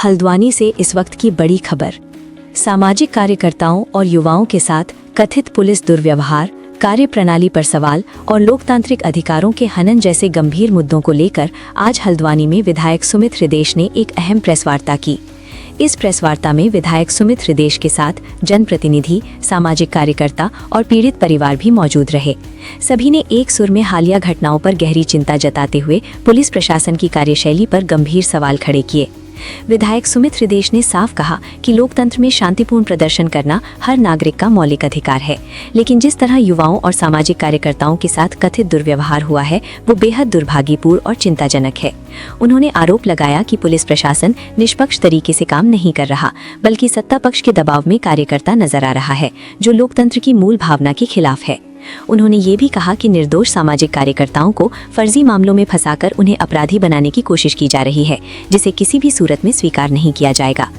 हल्द्वानी से इस वक्त की बड़ी खबर। सामाजिक कार्यकर्ताओं और युवाओं के साथ कथित पुलिस दुर्व्यवहार, कार्यप्रणाली पर सवाल और लोकतांत्रिक अधिकारों के हनन जैसे गंभीर मुद्दों को लेकर आज हल्द्वानी में विधायक सुमित हृदेश ने एक अहम प्रेस वार्ता की। इस प्रेस वार्ता में विधायक सुमित हृदेश के साथ जनप्रतिनिधि, सामाजिक कार्यकर्ता और पीड़ित परिवार भी मौजूद रहे। सभी ने एक सुर में हालिया घटनाओं पर गहरी चिंता जताते हुए पुलिस प्रशासन की कार्यशैली पर गंभीर सवाल खड़े किए। विधायक सुमित हृदेश ने साफ कहा कि लोकतंत्र में शांतिपूर्ण प्रदर्शन करना हर नागरिक का मौलिक अधिकार है, लेकिन जिस तरह युवाओं और सामाजिक कार्यकर्ताओं के साथ कथित दुर्व्यवहार हुआ है वो बेहद दुर्भाग्यपूर्ण और चिंताजनक है। उन्होंने आरोप लगाया कि पुलिस प्रशासन निष्पक्ष तरीके से काम नहीं कर रहा, बल्कि सत्ता पक्ष के दबाव में कार्यकर्ता नजर आ रहा है, जो लोकतंत्र की मूल भावना के खिलाफ है। उन्होंने ये भी कहा कि निर्दोष सामाजिक कार्यकर्ताओं को फर्जी मामलों में फंसाकर उन्हें अपराधी बनाने की कोशिश की जा रही है, जिसे किसी भी सूरत में स्वीकार नहीं किया जाएगा।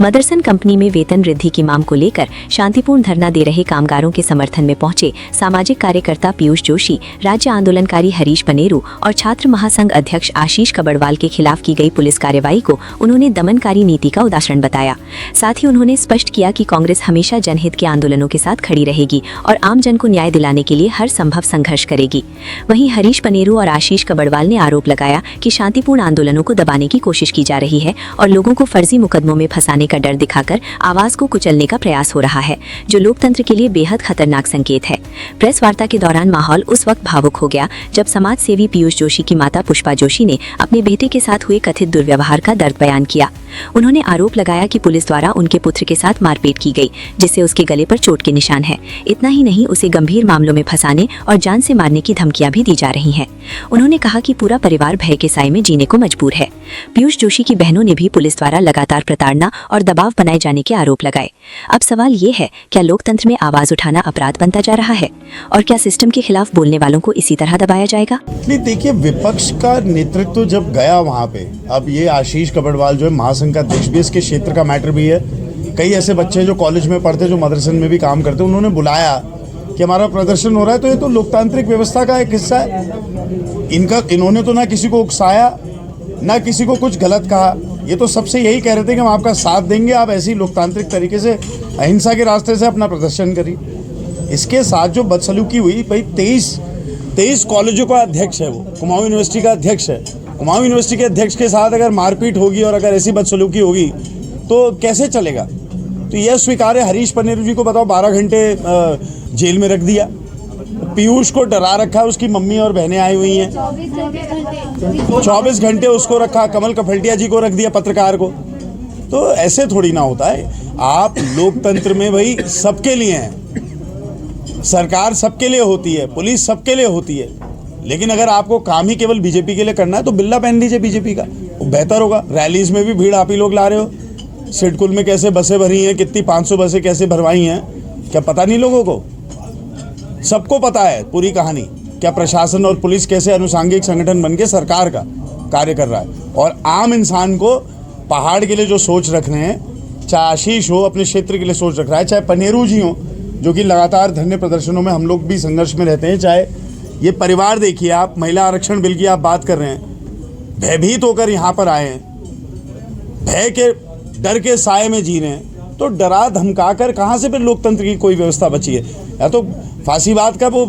मदरसन कंपनी में वेतन वृद्धि की मांग को लेकर शांतिपूर्ण धरना दे रहे कामगारों के समर्थन में पहुंचे सामाजिक कार्यकर्ता पीयूष जोशी, राज्य आंदोलनकारी हरीश पनेरू और छात्र महासंघ अध्यक्ष आशीष कबड़वाल के खिलाफ की गई पुलिस कार्रवाई को उन्होंने दमनकारी नीति का उदाहरण बताया। साथ ही उन्होंने स्पष्ट किया कि कांग्रेस हमेशा जनहित के आंदोलनों के साथ खड़ी रहेगी और आम जन को न्याय दिलाने के लिए हर संभव संघर्ष करेगी। वहीं हरीश पनेरू और आशीष कबड़वाल ने आरोप लगाया कि शांतिपूर्ण आंदोलनों को दबाने की कोशिश की जा रही है और लोगों को फर्जी मुकदमों में फंसाने का डर दिखाकर आवाज को कुचलने का प्रयास हो रहा है, जो लोकतंत्र के लिए बेहद खतरनाक संकेत है। प्रेस वार्ता के दौरान माहौल उस वक्त भावुक हो गया जब समाज सेवी पीयूष जोशी की माता पुष्पा जोशी ने अपने बेटे के साथ हुए कथित दुर्व्यवहार का दर्द बयान किया। उन्होंने आरोप लगाया कि पुलिस द्वारा उनके पुत्र के साथ मारपीट की गई, जिससे उसके गले पर चोट के निशान है। इतना ही नहीं, उसे गंभीर मामलों में फंसाने और जान से मारने की धमकियां भी दी जा रही हैं। उन्होंने कहा कि पूरा परिवार भय के साए में जीने को मजबूर है। पीयूष जोशी की बहनों ने भी पुलिस द्वारा लगातार प्रताड़ना और दबाव बनाए जाने के आरोप लगाए। अब सवाल ये है, क्या लोकतंत्र में आवाज उठाना अपराध बनता जा रहा है और क्या सिस्टम के खिलाफ बोलने वालों को इसी तरह दबाया जाएगा? नहीं, देखिए, विपक्ष का नेतृत्व जब गया वहाँ पे, अब ये आशीष कबड़वाल जो है महासंघ का अध्यक्ष भी, इसके क्षेत्र का मैटर भी है। कई ऐसे बच्चे जो कॉलेज में पढ़ते, जो मदरसन में भी काम करते, उन्होंने बुलाया कि हमारा प्रदर्शन हो रहा है, तो ये तो लोकतांत्रिक व्यवस्था का एक हिस्सा है। इन्होंने तो ना किसी को उकसाया, ना किसी को कुछ गलत कहा। ये तो सबसे यही कह रहे थे कि हम आपका साथ देंगे, आप ऐसी लोकतांत्रिक तरीके से अहिंसा के रास्ते से अपना प्रदर्शन करिए। इसके साथ जो बदसलूकी हुई, भाई 23 कॉलेजों का अध्यक्ष है, वो कुमाऊं यूनिवर्सिटी का अध्यक्ष है। कुमाऊं यूनिवर्सिटी के अध्यक्ष के साथ अगर मारपीट होगी और अगर ऐसी बदसलूकी होगी तो कैसे चलेगा? तो यह स्वीकार है। हरीश पनेरू जी को बताओ 12 घंटे जेल में रख दिया। पीयूष को डरा रखा, उसकी मम्मी और बहनें आई हुई हैं। 24 घंटे उसको रखा। कमल कफलटिया जी को रख दिया, पत्रकार को। तो ऐसे थोड़ी ना होता है। आप लोकतंत्र में भाई सबके लिए हैं, सरकार सबके लिए होती है, पुलिस सबके लिए होती है, लेकिन अगर आपको काम ही केवल बीजेपी के लिए करना है तो बिल्ला पहन लीजिए बीजेपी का, वो बेहतर होगा। रैलीज में भी भीड़ आप ही लोग ला रहे हो। सिडकुल में कैसे बसें भरी हैं, कितनी 500 बसें कैसे भरवाई हैं, क्या पता नहीं लोगों को? सबको पता है पूरी कहानी। क्या प्रशासन और पुलिस कैसे अनुषांगिक संगठन बनके सरकार का कार्य कर रहा है, और आम इंसान को पहाड़ के लिए जो सोच रख रहे हैं, चाहे आशीष हो अपने क्षेत्र के लिए सोच रख रहा है, चाहे पनेरू जी हो जो कि लगातार धरने प्रदर्शनों में हम लोग भी संघर्ष में रहते हैं, चाहे ये परिवार देखिए आप, महिला आरक्षण बिल की आप बात कर रहे हैं, भयभीत होकर यहाँ पर आए हैं, भय के डर के साए में जी रहे हैं। तो डरा धमका कर कहाँ से फिर लोकतंत्र की कोई व्यवस्था बची है? या तो फांसीवाद का वो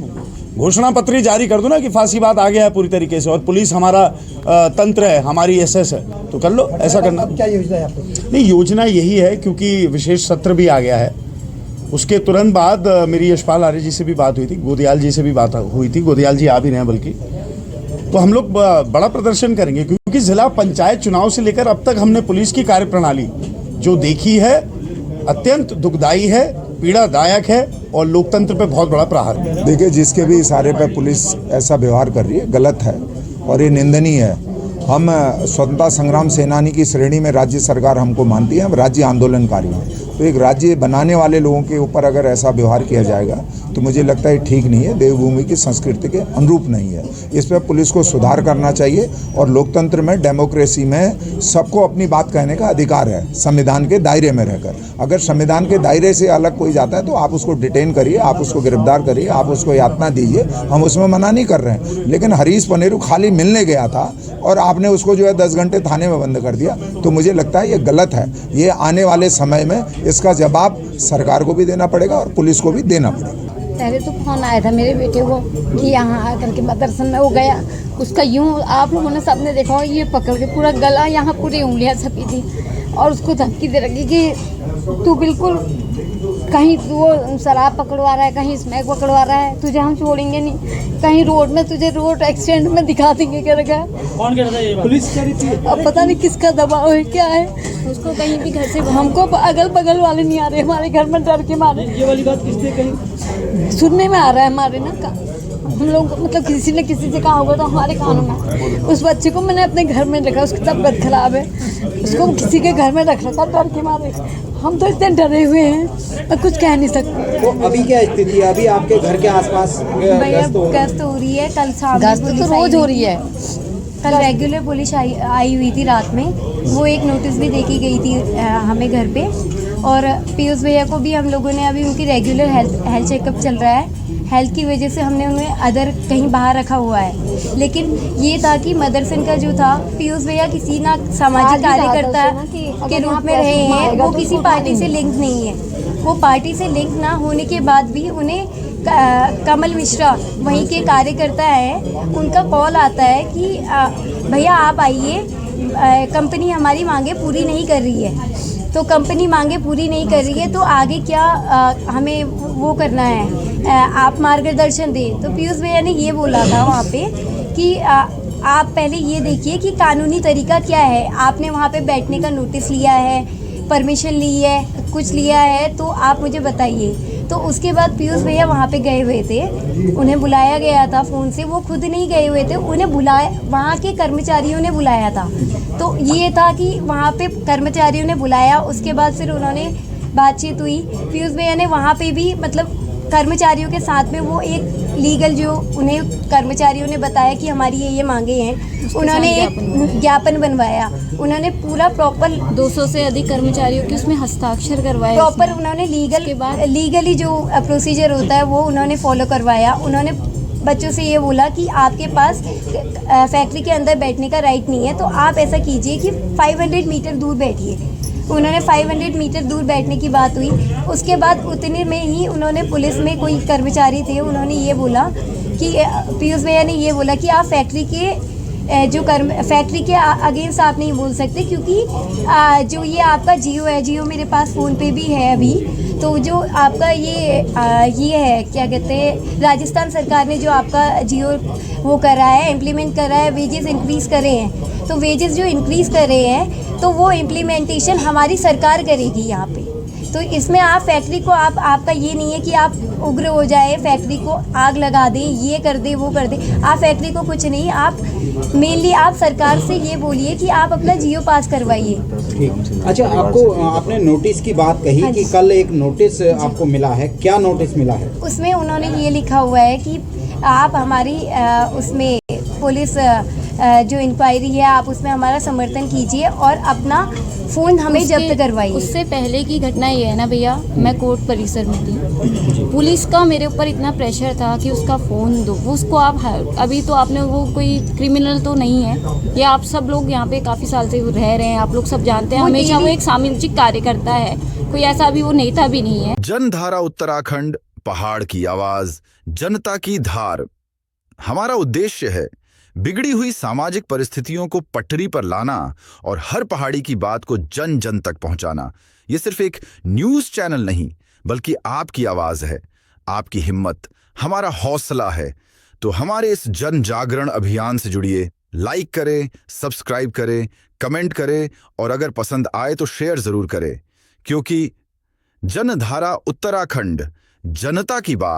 घोषणा पत्र ही जारी कर दो ना कि फांसीवाद आ गया है पूरी तरीके से, और पुलिस हमारा तंत्र है, हमारी एसएस है, तो कर लो। ऐसा करना क्या योजना है आपकी? नहीं, योजना यही है, क्योंकि विशेष सत्र भी आ गया है। उसके तुरंत बाद मेरी यशपाल आर्य जी से भी बात हुई थी, गोदियाल जी से भी बात हुई थी। गोदियाल जी आ भी रहे हैं बल्कि। तो हम लोग बड़ा प्रदर्शन करेंगे, क्योंकि जिला पंचायत चुनाव से लेकर अब तक हमने पुलिस की कार्यप्रणाली जो देखी है अत्यंत दुखदायी है, पीड़ादायक है और लोकतंत्र पे बहुत बड़ा प्रहार है। देखिए, जिसके भी इशारे पे पुलिस ऐसा व्यवहार कर रही है, गलत है और ये निंदनीय है। हम स्वतंत्रता संग्राम सेनानी की श्रेणी में राज्य सरकार हमको मानती है, हम राज्य आंदोलनकारी हैं। तो एक राज्य बनाने वाले लोगों के ऊपर अगर ऐसा व्यवहार किया जाएगा तो मुझे लगता है ठीक नहीं है, देवभूमि की संस्कृति के अनुरूप नहीं है। इस पर पुलिस को सुधार करना चाहिए और लोकतंत्र में, डेमोक्रेसी में सबको अपनी बात कहने का अधिकार है, संविधान के दायरे में रहकर। अगर संविधान के दायरे से अलग कोई जाता है तो आप उसको डिटेन करिए, आप उसको गिरफ्तार करिए, आप उसको यातना दीजिए, हम उसमें मना नहीं कर रहे हैं। लेकिन हरीश पनेरू खाली मिलने गया था और आपने उसको जो है 10 घंटे थाने में बंद कर दिया, तो मुझे लगता है ये गलत है। ये आने वाले समय में इसका जवाब सरकार को भी देना पड़ेगा और पुलिस को भी देना पड़ेगा। पहले तो फोन आया था मेरे बेटे को कि यहाँ आकर के मदरसा में वो गया, उसका यूं आप लोगों ने सबने देखा हो, ये पकड़ के पूरा गला, यहाँ पूरी उंगलियां छपी थी और उसको धमकी दे रखी कि तू बिल्कुल कहीं वो शराब पकड़वा रहा है, कहीं स्मैक पकड़वा रहा है, तुझे हम छोड़ेंगे नहीं, कहीं रोड में तुझे रोड एक्सीडेंट में दिखा देंगे कर रखा है। कौन कह रहा था ये बात? पुलिस कह रही थी। अब पता नहीं किसका दबाव है, क्या है, उसको कहीं भी घर से, हमको अगल बगल वाले नहीं आ रहे, हमारे घर में डर के मारे। ये वाली बात किसने कही? सुनने में आ रहा है हमारे ना, हम लोग मतलब किसी ने किसी से कहा होगा तो हमारे कानों में। उस बच्चे को मैंने अपने घर में रखा, उसकी तबीयत खराब है, उसको किसी के घर में रख रखा डर के मारे। हम तो इतने डरे हुए हैं, मैं कुछ कह नहीं सकती। तो अभी क्या स्थिति है? अभी आपके घर के आसपास गश्त हो रही है। कल शाम गश्त तो रोज हो रही है। कल रेगुलर पुलिस आई हुई थी रात में, वो एक नोटिस भी देके गई थी हमें घर पे। और पीयूष भैया को भी हम लोगों ने, अभी उनकी रेगुलर हेल्थ चेकअप चल रहा है, हेल्थ की वजह से हमने उन्हें अदर कहीं बाहर रखा हुआ है। लेकिन ये था कि मदरसन का जो था, पीयूष भैया किसी ना सामाजिक कार्यकर्ता के रूप में रहे हैं, वो किसी पार्टी से लिंक नहीं है। वो पार्टी से लिंक ना होने के बाद भी उन्हें कमल मिश्रा वहीं के कार्यकर्ता हैं, उनका कॉल आता है कि भैया आप आइए, कंपनी हमारी मांगे पूरी नहीं कर रही है। तो कंपनी मांगे पूरी नहीं कर रही है तो आगे क्या हमें वो करना है, आप मार्गदर्शन दें। तो पीयूष भैया ने ये बोला था वहाँ पे कि आप पहले ये देखिए कि कानूनी तरीका क्या है। आपने वहाँ पे बैठने का नोटिस लिया है, परमिशन ली है, कुछ लिया है, तो आप मुझे बताइए। तो उसके बाद पीयूष भैया वहाँ पे गए हुए थे, उन्हें बुलाया गया था फ़ोन से, वो खुद नहीं गए हुए थे, उन्हें बुलाया, वहाँ के कर्मचारियों ने बुलाया था। तो ये था कि वहाँ पे कर्मचारियों ने बुलाया, उसके बाद फिर उन्होंने बातचीत हुई। पीयूष भैया ने वहाँ पे भी मतलब कर्मचारियों के साथ में वो एक लीगल जो उन्हें कर्मचारियों ने बताया कि हमारी ये मांगे हैं, उन्होंने एक ज्ञापन बनवाया, उन्होंने पूरा प्रॉपर 200 से अधिक कर्मचारियों के उसमें हस्ताक्षर करवाए, प्रॉपर उन्होंने लीगली जो प्रोसीजर होता है वो उन्होंने फॉलो करवाया। उन्होंने बच्चों से ये बोला कि आपके पास फैक्ट्री के अंदर बैठने का राइट नहीं है, तो आप ऐसा कीजिए कि 500 मीटर दूर बैठिए। उन्होंने 500 मीटर दूर बैठने की बात हुई। उसके बाद उतने में ही उन्होंने, पुलिस में कोई कर्मचारी थे, उन्होंने ये बोला कि पीयूष भैया ने ये बोला कि आप फैक्ट्री के अगेंस्ट आप नहीं बोल सकते, क्योंकि जो ये आपका जियो है, जियो मेरे पास फ़ोन पे भी है अभी, तो जो आपका ये है क्या कहते हैं, राजस्थान सरकार ने जो आपका जियो वो करा है, इम्प्लीमेंट करा है, वेजेस इंक्रीज़ करे हैं, तो वेजेस जो इंक्रीज़ कर रहे हैं तो वो इम्प्लीमेंटेशन हमारी सरकार करेगी यहाँ पे। तो इसमें आप फैक्ट्री को, आपका ये नहीं है कि आप उग्र हो जाए, फैक्ट्री को आग लगा दें, ये कर दे वो कर दे। आप फैक्ट्री को कुछ नहीं, आप मेनली आप सरकार से ये बोलिए कि आप अपना जियो पास करवाइए। ठीक। अच्छा, आपने नोटिस की बात कही कि कल एक नोटिस आपको मिला है, क्या नोटिस मिला है? उसमें उन्होंने ये लिखा हुआ है कि आप हमारी उसमें पुलिस जो इंक्वायरी है आप उसमें हमारा समर्थन कीजिए और अपना फ़ोन हमें जब्त करवाइए। उससे पहले की घटना ये है ना भैया, मैं कोर्ट परिसर में थी, पुलिस का मेरे ऊपर इतना प्रेशर था कि उसका फ़ोन दो, उसको आप, अभी तो आपने, वो कोई क्रिमिनल तो नहीं है, ये आप सब लोग यहाँ पे काफ़ी साल से रह रहे हैं, आप लोग सब जानते हैं, हमेशा वो एक सामाजिक कार्यकर्ता है, कोई ऐसा अभी वो नेता भी नहीं है। जनधारा उत्तराखंड, पहाड़ की आवाज, जनता की धार। हमारा उद्देश्य है बिगड़ी हुई सामाजिक परिस्थितियों को पटरी पर लाना और हर पहाड़ी की बात को जन जन तक पहुंचाना। ये सिर्फ एक न्यूज चैनल नहीं, बल्कि आपकी आवाज है, आपकी हिम्मत, हमारा हौसला है। तो हमारे इस जन जागरण अभियान से जुड़िए, लाइक करें, सब्सक्राइब करें, कमेंट करें और अगर पसंद आए तो शेयर जरूर करें, क्योंकि जनधारा उत्तराखंड, जनता की बात।